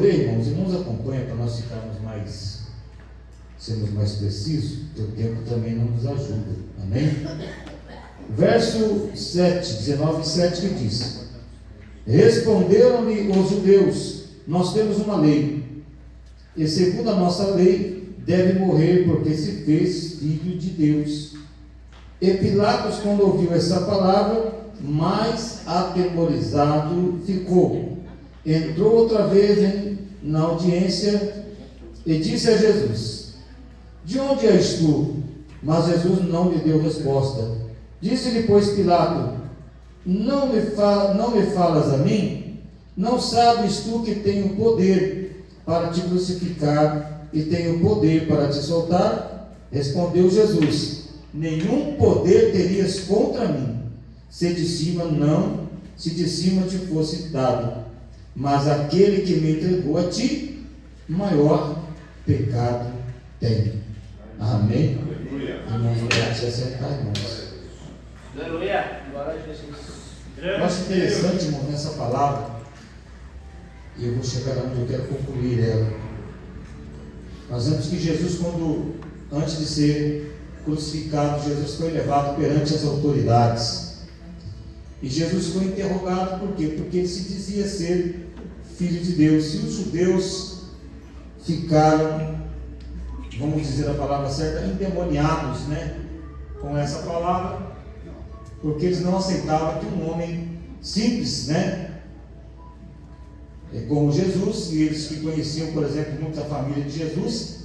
Irmãos, e nos acompanha para nós sermos mais precisos, porque o tempo também não nos ajuda. Amém? Verso 7, 19 e 7 que diz: Responderam-lhe os judeus: nós temos uma lei, e segundo a nossa lei, deve morrer porque se fez filho de Deus. E Pilatos, quando ouviu essa palavra, mais atemorizado ficou. Entrou outra vez na audiência e disse a Jesus: de onde és tu? Mas Jesus não lhe deu resposta. Disse-lhe, pois, Pilato: não me falas a mim? Não sabes tu que tenho poder para te crucificar e tenho poder para te soltar? Respondeu Jesus: nenhum poder terias contra mim, se de cima te fosse dado. Mas aquele que me entregou a ti, maior pecado tem. Amém? Irmãos, vamos se assentar, irmãos. Aleluia. Glória a Jesus. Eu acho interessante, irmão, nessa palavra, e eu vou chegar onde eu quero concluir ela. Nós vemos que Jesus, antes de ser crucificado, Jesus foi levado perante as autoridades. E Jesus foi interrogado por quê? Porque ele se dizia ser filho de Deus. E os judeus ficaram, vamos dizer a palavra certa, endemoniados, com essa palavra, porque eles não aceitavam que um homem simples, como Jesus, e eles que conheciam, por exemplo, muito a família de Jesus,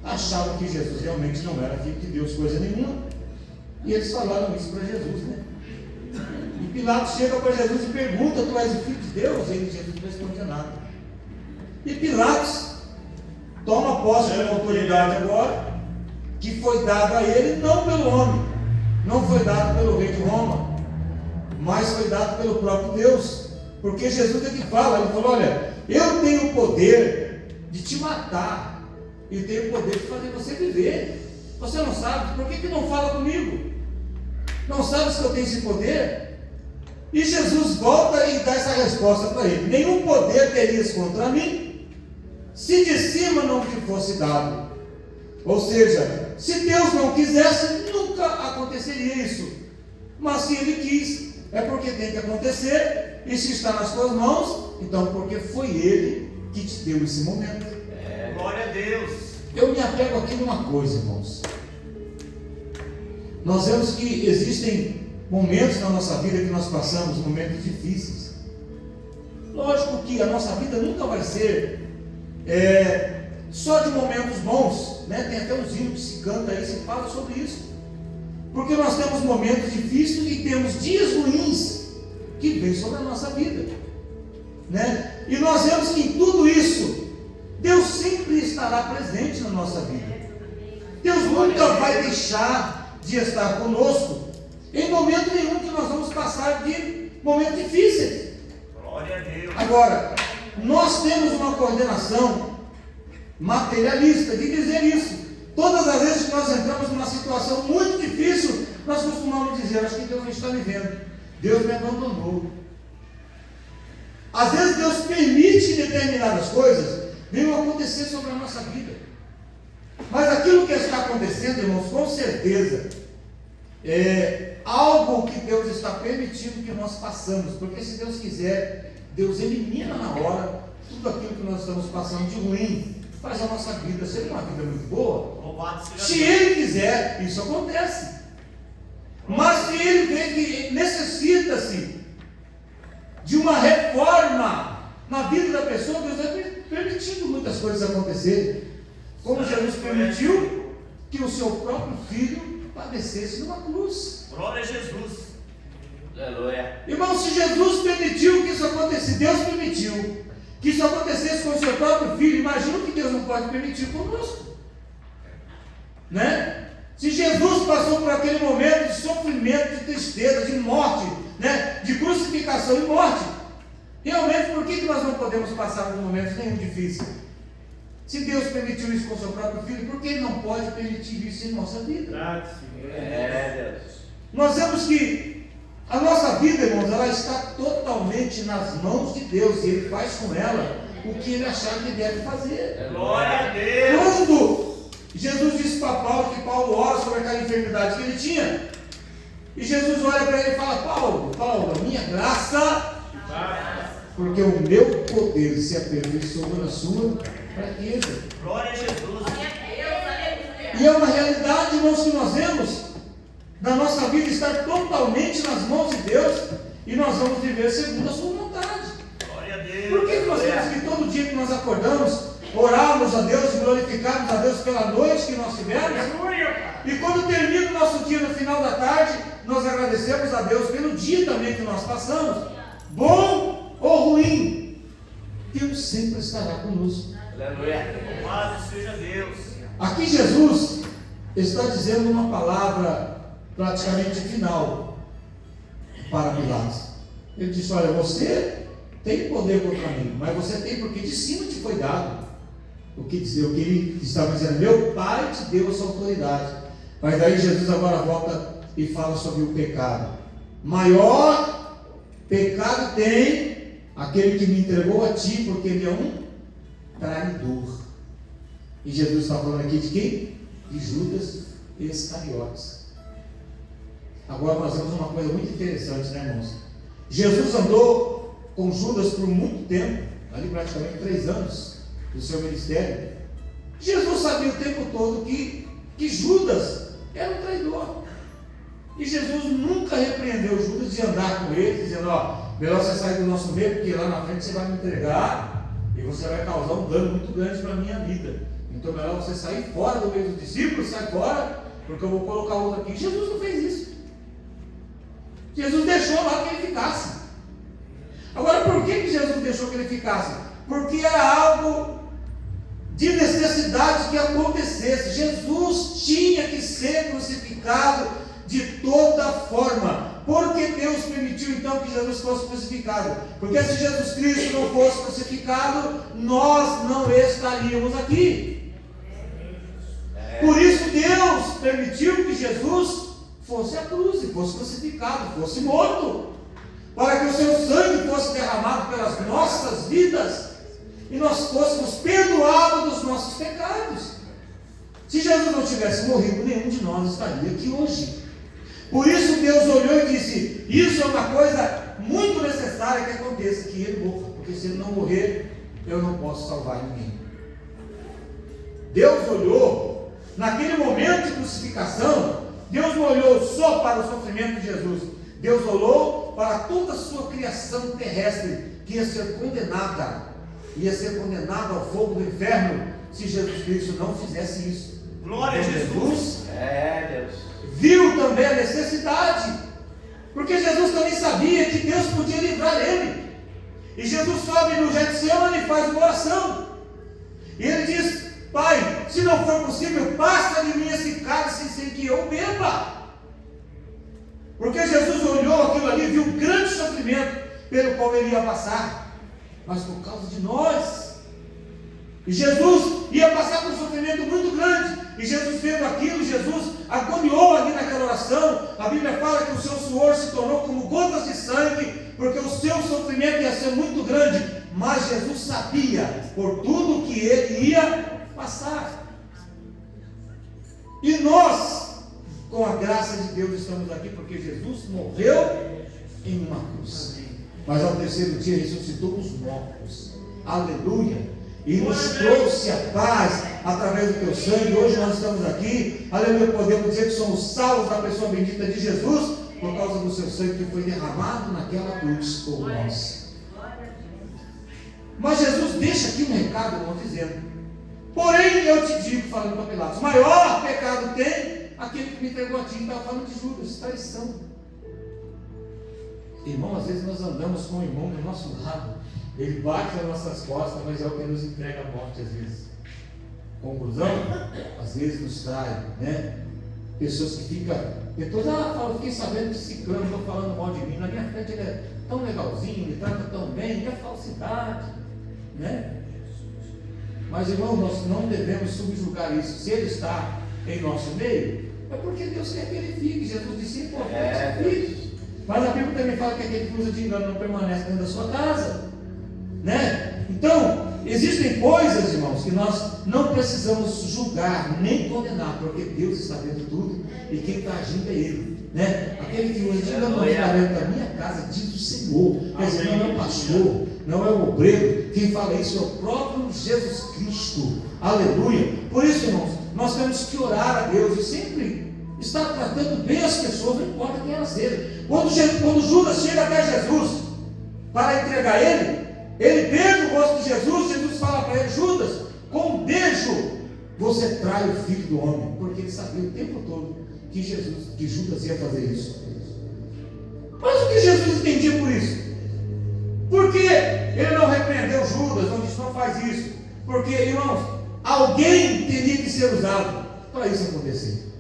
achavam que Jesus realmente não era filho de Deus, coisa nenhuma, e eles falaram isso para Jesus, E Pilatos chega para Jesus e pergunta: tu és o filho de Deus? E Jesus não responde nada. E Pilatos toma posse de uma autoridade agora, que foi dada a ele não pelo homem, não foi dado pelo rei de Roma, mas foi dado pelo próprio Deus. Porque Jesus é que fala, ele falou: olha, eu tenho o poder de te matar, e tenho o poder de fazer você viver. Você não sabe? Por que não fala comigo? Não sabes que eu tenho esse poder? E Jesus volta e dá essa resposta para ele: nenhum poder terias contra mim, se de cima não te fosse dado. Ou seja, se Deus não quisesse, nunca aconteceria isso. Mas se Ele quis, é porque tem que acontecer. E se está nas tuas mãos, então porque foi Ele que te deu esse momento. Glória a Deus. Eu me apego aqui numa coisa, irmãos. Nós vemos que existem momentos na nossa vida que nós passamos, momentos difíceis. Lógico que a nossa vida nunca vai ser só de momentos bons, Tem até uns hinos que se canta aí, se fala sobre isso. Porque nós temos momentos difíceis e temos dias ruins que vêm sobre a nossa vida, E nós vemos que em tudo isso, Deus sempre estará presente na nossa vida. Deus nunca vai deixar de estar conosco em momento nenhum que nós vamos passar de momentos difíceis. Glória a Deus. Agora, nós temos uma coordenação materialista de dizer isso. Todas as vezes que nós entramos numa situação muito difícil, nós costumamos dizer: acho que Deus não está me vendo, Deus me abandonou. Às vezes Deus permite determinadas coisas venham acontecer sobre a nossa vida. Mas aquilo que está acontecendo, irmãos, com certeza é algo que Deus está permitindo que nós passamos, porque se Deus quiser, Deus elimina na hora tudo aquilo que nós estamos passando de ruim, faz a nossa vida ser uma vida muito boa. Se Ele quiser, isso acontece. Mas se Ele vê que necessita-se de uma reforma na vida da pessoa, Deus vai permitindo muitas coisas acontecerem, como Jesus permitiu que o seu próprio filho padecesse numa cruz. Glória a Jesus. Aleluia. Irmão, se Jesus permitiu que isso acontecesse, Deus permitiu que isso acontecesse com o seu próprio filho, imagina o que Deus não pode permitir conosco, Se Jesus passou por aquele momento de sofrimento, de tristeza, de morte, de crucificação e morte, realmente por que nós não podemos passar por momentos nenhum difíceis? Se Deus permitiu isso com o seu próprio filho, por que Ele não pode permitir isso em nossa vida? Deus. Nós vemos que a nossa vida, irmãos, ela está totalmente nas mãos de Deus, e Ele faz com ela o que ele achar que deve fazer. Glória a Deus. Quando Jesus disse para Paulo que Paulo ora sobre aquela enfermidade que ele tinha, e Jesus olha para ele e fala: Paulo, a minha graça, porque o meu poder se aperfeiçoa na sua fraqueza. Glória a Jesus. E é uma realidade, irmãos, que nós vemos da nossa vida estar totalmente nas mãos de Deus, e nós vamos viver segundo a sua vontade. Glória a Deus. Por que nós temos que todo dia que nós acordamos, orarmos a Deus e glorificarmos a Deus pela noite que nós tivemos? E quando termina o nosso dia no final da tarde, nós agradecemos a Deus pelo dia também que nós passamos, bom ou ruim. Deus sempre estará conosco. Aleluia. Louvado seja Deus. Aqui Jesus está dizendo uma palavra praticamente final para Pilatos. Ele disse: olha, você tem poder contra mim, mas você tem porque de cima te foi dado. O que ele estava dizendo: meu Pai te deu essa autoridade. Mas daí Jesus agora volta e fala sobre o pecado. Maior pecado tem aquele que me entregou a ti, porque ele é um traidor. E Jesus está falando aqui de quem? De Judas Iscariotes. Agora nós vemos uma coisa muito interessante, né, irmãos? Jesus andou com Judas por muito tempo, ali praticamente 3 anos do seu ministério. Jesus sabia o tempo todo que Judas era um traidor. E Jesus nunca repreendeu Judas de andar com ele, dizendo: ó, melhor você sair do nosso meio, porque lá na frente você vai me entregar e você vai causar um dano muito grande para a minha vida. Então melhor você sair fora do meio dos discípulos, sai fora, porque eu vou colocar outro aqui. Jesus não fez isso. Jesus deixou lá que ele ficasse. Agora, por que Jesus deixou que ele ficasse? Porque era algo de necessidade que acontecesse. Jesus tinha que ser crucificado de toda forma. Porque Deus permitiu então que Jesus fosse crucificado? Porque se Jesus Cristo não fosse crucificado, nós não estaríamos aqui. Por isso Deus permitiu que Jesus fosse à cruz, e fosse crucificado, fosse morto, para que o seu sangue fosse derramado pelas nossas vidas e nós fôssemos perdoados dos nossos pecados. Se Jesus não tivesse morrido, nenhum de nós estaria aqui hoje. Por isso Deus olhou e disse: isso é uma coisa muito necessária que aconteça, que ele morra, porque se ele não morrer, eu não posso salvar ninguém. Deus olhou, naquele momento de crucificação, Deus não olhou só para o sofrimento de Jesus, Deus olhou para toda a sua criação terrestre, que ia ser condenada ao fogo do inferno, se Jesus Cristo não fizesse isso. Glória a Jesus. Deus viu também a necessidade, porque Jesus também sabia que Deus podia livrar ele. E Jesus sobe no Getsemane e faz uma oração, e ele diz: Pai, se não for possível, passa de mim esse cálice sem que eu beba. Porque Jesus olhou aquilo ali, viu um grande sofrimento pelo qual ele ia passar, mas por causa de nós. E Jesus ia passar por um sofrimento muito grande, e Jesus vendo aquilo, Jesus agoniou ali naquela oração. A Bíblia fala que o seu suor se tornou como gotas de sangue, porque o seu sofrimento ia ser muito grande, mas Jesus sabia por tudo que ele ia passar. E nós, com a graça de Deus, estamos aqui porque Jesus morreu em uma cruz, mas ao terceiro dia ressuscitou os mortos. Aleluia! E nos trouxe a paz através do teu sangue. Hoje nós estamos aqui, aleluia, podemos dizer que somos salvos da pessoa bendita de Jesus, por causa do seu sangue que foi derramado naquela cruz por nós. Mas Jesus deixa aqui um recado, irmão, dizendo: porém eu te digo, falando para Pilatos, maior pecado tem aquele que me entregou a ti. Estava falando de Judas, traição. Irmão, às vezes nós andamos com o irmão do nosso lado, ele bate nas nossas costas, mas é o que nos entrega a morte às vezes. Conclusão? Às vezes nos trai, né? Pessoas que ficam, depois, fiquei sabendo que esse cano está falando mal de mim, na minha frente ele é tão legalzinho, ele trata tão bem, é falsidade, né? Mas, irmão, nós não devemos subjugar isso. Se ele está em nosso meio, é porque Deus quer que ele fique. Jesus disse: é importante que fique. Mas a Bíblia também fala que aquele que usa de engano não permanece dentro da sua casa, né? Então, Existem coisas, irmãos, que nós não precisamos julgar, nem condenar, porque Deus está vendo tudo e quem está agindo é Ele, né? Aquele que hoje não ficarei da minha casa, diz o Senhor. Quer dizer, não é o pastor, não é o obreiro, quem fala isso é o próprio Jesus Cristo. Aleluia. Por isso, irmãos, nós temos que orar a Deus e sempre estar tratando bem as pessoas, não importa quem elas sejam. Quando Judas chega até Jesus para entregar ele beija o rosto de Jesus. Jesus fala para ele: Judas, com um beijo você trai o Filho do Homem, porque ele sabia o tempo todo que Judas ia fazer isso. Mas o que Jesus entendia por isso? Porque ele não repreendeu Judas, não disse não faz isso, porque, irmãos, alguém teria que ser usado para isso acontecer.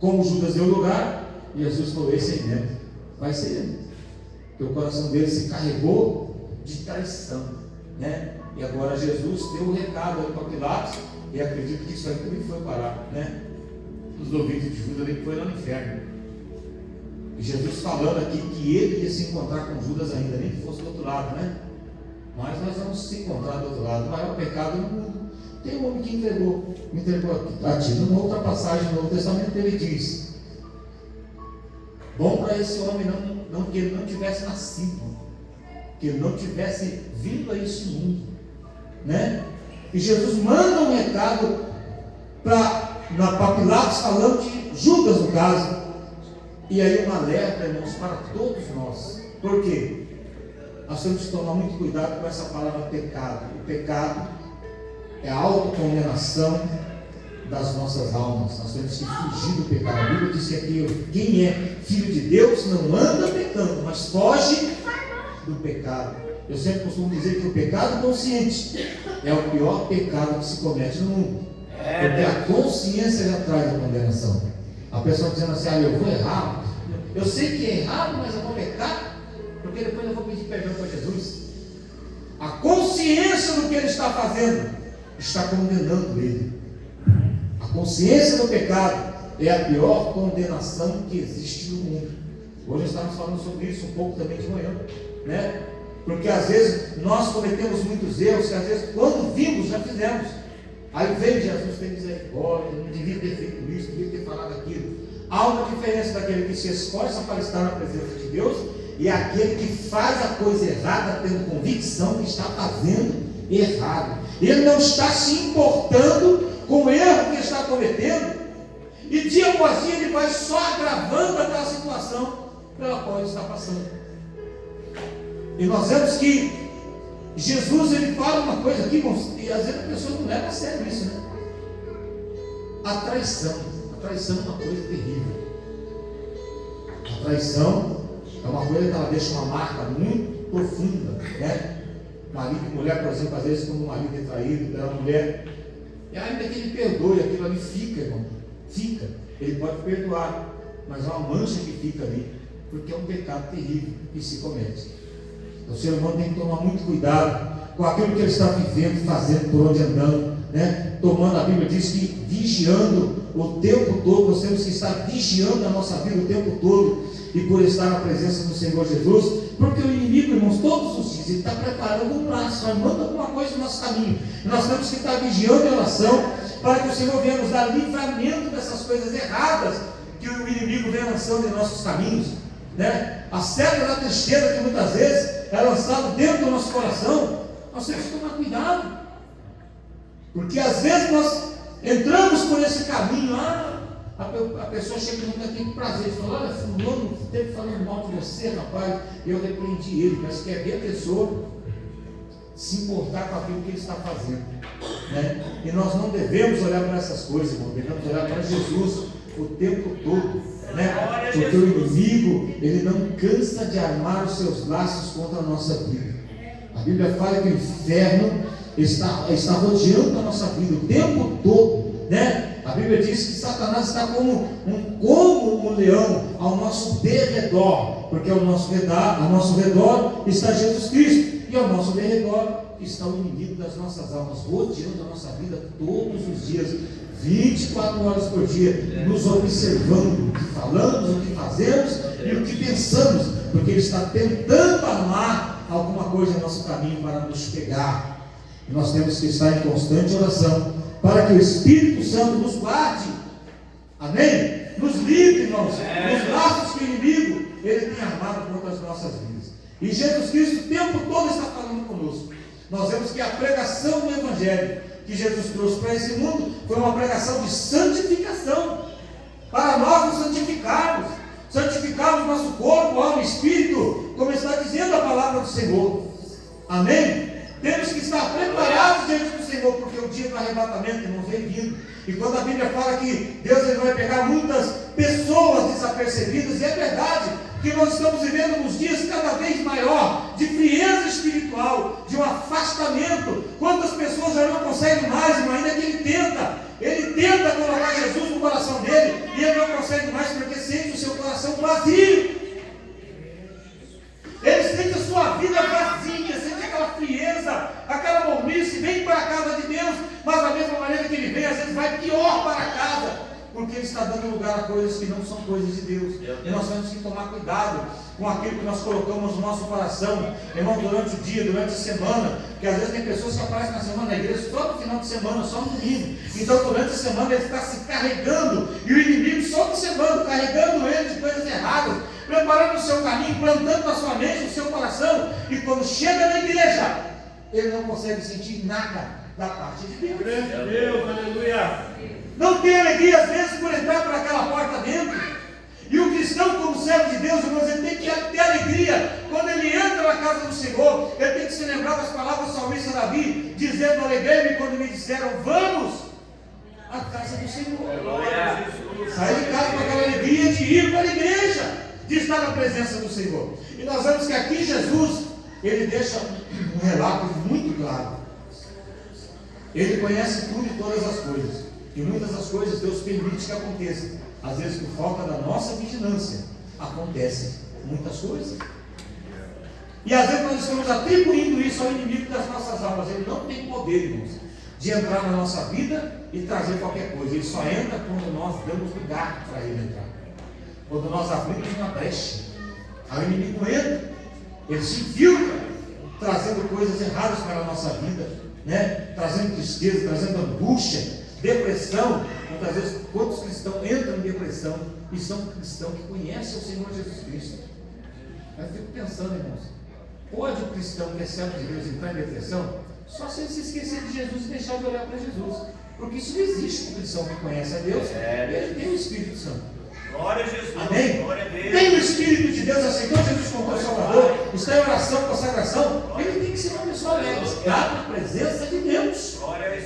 Como Judas deu lugar, Jesus falou: esse aí mesmo, vai ser ele, porque o coração dele se carregou de traição, né? E agora Jesus deu o recado para Pilatos, e acredito que isso aí também foi parar, né? Nos ouvidos de Judas, ele foi lá no inferno. E Jesus falando aqui que ele ia se encontrar com Judas ainda, nem que fosse do outro lado, né? Mas nós vamos se encontrar do outro lado. O maior pecado no mundo. Tem um homem que me entregou a ti. Numa outra passagem do Novo Testamento ele diz: bom para esse homem que ele não tivesse nascido, que ele não tivesse vindo a esse mundo, né? E Jesus manda um recado para Pilatos, falando de Judas no caso, e aí um alerta, irmãos, para todos nós. Por quê? Nós temos que tomar muito cuidado com essa palavra pecado. O pecado é a autocondenação das nossas almas. Nós temos que fugir do pecado. A Bíblia diz que aqui, quem é filho de Deus não anda pecando, mas foge do pecado. Eu sempre costumo dizer que o pecado consciente é o pior pecado que se comete no mundo, porque a consciência já traz a condenação. A pessoa dizendo assim: eu vou errar, eu sei que é errado, mas eu vou pecar, porque depois eu vou pedir perdão para Jesus. A consciência do que ele está fazendo está condenando ele. A consciência do pecado é a pior condenação que existe no mundo. Hoje estamos falando sobre isso um pouco também de manhã, né? Porque às vezes nós cometemos muitos erros que às vezes quando vimos já fizemos. Aí vem Jesus, tem misericórdia, não devia ter feito isso, devia ter falado aquilo. Há uma diferença daquele que se esforça para estar na presença de Deus e aquele que faz a coisa errada tendo convicção que está fazendo errado. Ele não está se importando com o erro que está cometendo, e dia após dia ele vai só agravando aquela situação pela qual ele está passando. E nós vemos que Jesus, ele fala uma coisa aqui, irmãos, e às vezes a pessoa não leva a sério isso, né? A traição é uma coisa terrível. A traição é uma coisa que ela deixa uma marca muito profunda, né? Marido e mulher, por exemplo, às vezes quando o marido é traído pela mulher, e ainda que ele perdoe, aquilo ali fica, irmão, fica. Ele pode perdoar, mas é uma mancha que fica ali, porque é um pecado terrível que se comete. O ser humano tem que tomar muito cuidado com aquilo que ele está vivendo, fazendo, por onde andando, né? Tomando, a Bíblia diz que vigiando o tempo todo, nós temos que estar vigiando a nossa vida o tempo todo, e por estar na presença do Senhor Jesus, porque o inimigo, irmãos, todos os dias, ele está preparando um laço, armando alguma coisa no nosso caminho, e nós temos que estar vigiando em oração, para que o Senhor venha nos dar livramento dessas coisas erradas, que o inimigo vem lançando em nossos caminhos, né? A seta da tristeza que muitas vezes é lançado dentro do nosso coração, nós temos que tomar cuidado, porque às vezes nós entramos por esse caminho. A pessoa chega e não tem prazer, fala: olha, fulano esteve falando mal de você, rapaz, e eu repreendi ele. Mas quer ver a pessoa se importar com aquilo que ele está fazendo, né? E nós não devemos olhar para essas coisas, irmão, devemos olhar para Jesus o tempo todo, né? Porque o inimigo, ele não cansa de armar os seus laços contra a nossa vida. A Bíblia fala que o inferno está rodeando a nossa vida o tempo todo, né? A Bíblia diz que Satanás está como um leão ao nosso derredor, porque ao nosso redor está Jesus Cristo, e ao nosso derredor está o inimigo das nossas almas, rodeando a nossa vida todos os dias, 24 horas por dia, nos observando o que falamos, o que fazemos e o que pensamos, porque ele está tentando armar alguma coisa em nosso caminho para nos pegar. E nós temos que estar em constante oração, para que o Espírito Santo nos guarde. Amém? Nos livre, irmãos, dos laços que o inimigo ele tem armado contra as nossas vidas. E Jesus Cristo o tempo todo está falando conosco. Nós vemos que a pregação do Evangelho que Jesus trouxe para esse mundo foi uma pregação de santificação, para nós nos santificarmos nosso corpo, alma e espírito, como está dizendo a palavra do Senhor. Amém? Temos que estar preparados diante do Senhor, porque o dia do arrebatamento não vem vindo. E quando a Bíblia fala que Deus ele vai pegar muitas pessoas desapercebidas, e é verdade que nós estamos vivendo nos dias cada vez maior de frieza espiritual, de um afastamento. Quantas pessoas já não conseguem mais, irmão, ainda que ele tenta colocar Jesus no coração dele, e ele não consegue mais porque sente o seu coração vazio. Ele sente a sua vida vazia, sente aquela frieza, aquela mormice, vem para a casa de Deus, mas da mesma maneira que ele vem, às vezes vai pior para casa, porque ele está dando lugar a coisas que não são coisas de Deus. E nós temos que tomar cuidado com aquilo que nós colocamos no nosso coração, irmão, durante o dia, durante a semana, porque às vezes tem pessoas que aparecem na semana na igreja só no final de semana, só no domingo. Então durante a semana ele está se carregando, e o inimigo só observando, carregando ele de coisas erradas, preparando o seu caminho, plantando na sua mente, no seu coração, e quando chega na igreja, ele não consegue sentir nada da parte de Deus. Deus, aleluia. Não tem alegria às vezes por entrar por aquela porta dentro. E o cristão, como servo de Deus, irmãos, ele tem que ter alegria quando ele entra na casa do Senhor. Ele tem que se lembrar das palavras do salmista Davi, dizendo: alegrei-me quando me disseram, vamos à casa do Senhor. Sair de casa com aquela alegria de ir para a igreja, de estar na presença do Senhor. E nós vemos que aqui Jesus, ele deixa um relato muito claro. Ele conhece tudo e todas as coisas, e muitas das coisas Deus permite que aconteçam. Às vezes, por falta da nossa vigilância, acontecem muitas coisas. E às vezes nós estamos atribuindo isso ao inimigo das nossas almas. Ele não tem poder, irmãos, de entrar na nossa vida e trazer qualquer coisa. Ele só entra quando nós damos lugar para ele entrar, quando nós abrimos uma brecha. Aí o inimigo entra, ele se infiltra, trazendo coisas erradas para a nossa vida, né? Trazendo tristeza, trazendo angústia, depressão. Muitas vezes, quantos cristãos entram em depressão e são cristãos que conhecem o Senhor Jesus Cristo? Eu fico pensando, irmãos, pode o cristão que é servo de Deus entrar em depressão só se ele se esquecer de Jesus e deixar de olhar para Jesus? Porque isso não existe. O cristão que conhece a Deus, ele tem o Espírito Santo. Glória a Jesus. Amém? Glória a Deus. Tem o Espírito de Deus, aceitou Jesus como Salvador, está em oração, consagração. Ele tem que ser uma pessoa alegre, está na presença de Deus. Glória a Deus.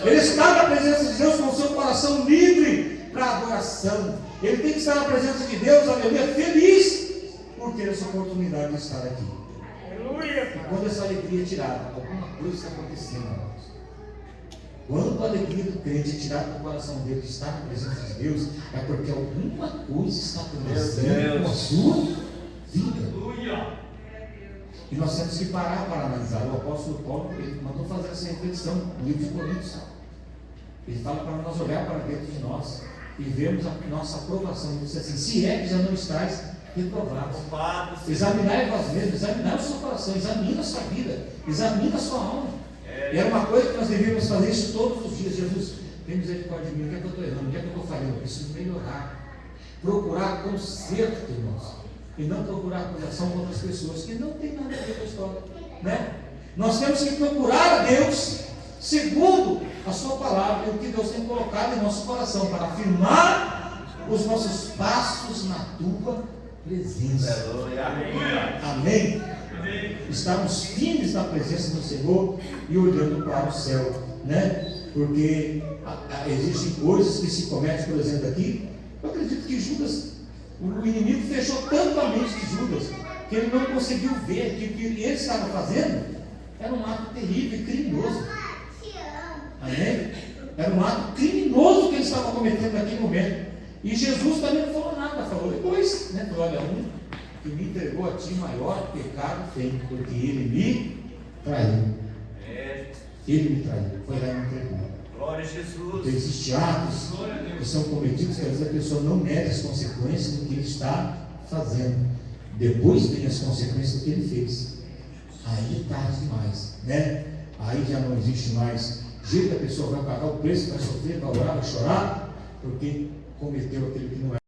Ele está na presença de Deus com o seu coração livre para adoração. Ele tem que estar na presença de Deus, aleluia, feliz por ter essa oportunidade de estar aqui. Aleluia. E quando essa alegria é tirada, alguma coisa está acontecendo, irmãos. Quando a alegria do crente é tirada do coração dele, de estar na presença de Deus, é porque alguma coisa está acontecendo com a sua vida. Aleluia. E nós temos que parar para analisar. O apóstolo Paulo, ele mandou fazer essa reflexão no livro de Coríntios. Ele fala para nós olhar para dentro de nós e vermos a nossa aprovação. Ele diz assim: se é que já não estáis reprovados, examinai vós mesmos, examinai o seu coração, examina a sua vida, examina a sua alma. E era uma coisa que nós devíamos fazer isso todos os dias. Jesus, tem misericórdia de mim, o que é que eu estou errando, o que é que eu estou falhando? Eu preciso melhorar, procurar conserto, irmãos, e não procurar acusação com outras pessoas que não tem nada a ver com a história, né? Nós temos que procurar a Deus segundo a sua palavra e o que Deus tem colocado em nosso coração para afirmar os nossos passos na tua presença. Amém? Estarmos firmes na presença do Senhor e olhando para o céu, né? Porque existem coisas que se cometem, por exemplo, aqui. Eu acredito que Judas, o inimigo fechou tanto a mente de Judas que ele não conseguiu ver que o que ele estava fazendo era um ato terrível e criminoso. Amém? Era um ato criminoso que ele estava cometendo naquele momento. E Jesus também não falou nada, falou depois, né? Falou: olha, que me entregou a ti maior pecado tem, porque ele me traiu. Ele me traiu, foi lá e me entregou. Glória a Jesus. Então, existem atos que são cometidos que às vezes a pessoa não mede as consequências do que ele está fazendo. Depois vem as consequências do que ele fez. Aí é tarde demais, né? aí já não existe mais jeito, a pessoa vai pagar o preço, vai sofrer, vai orar, vai chorar, porque cometeu aquilo que não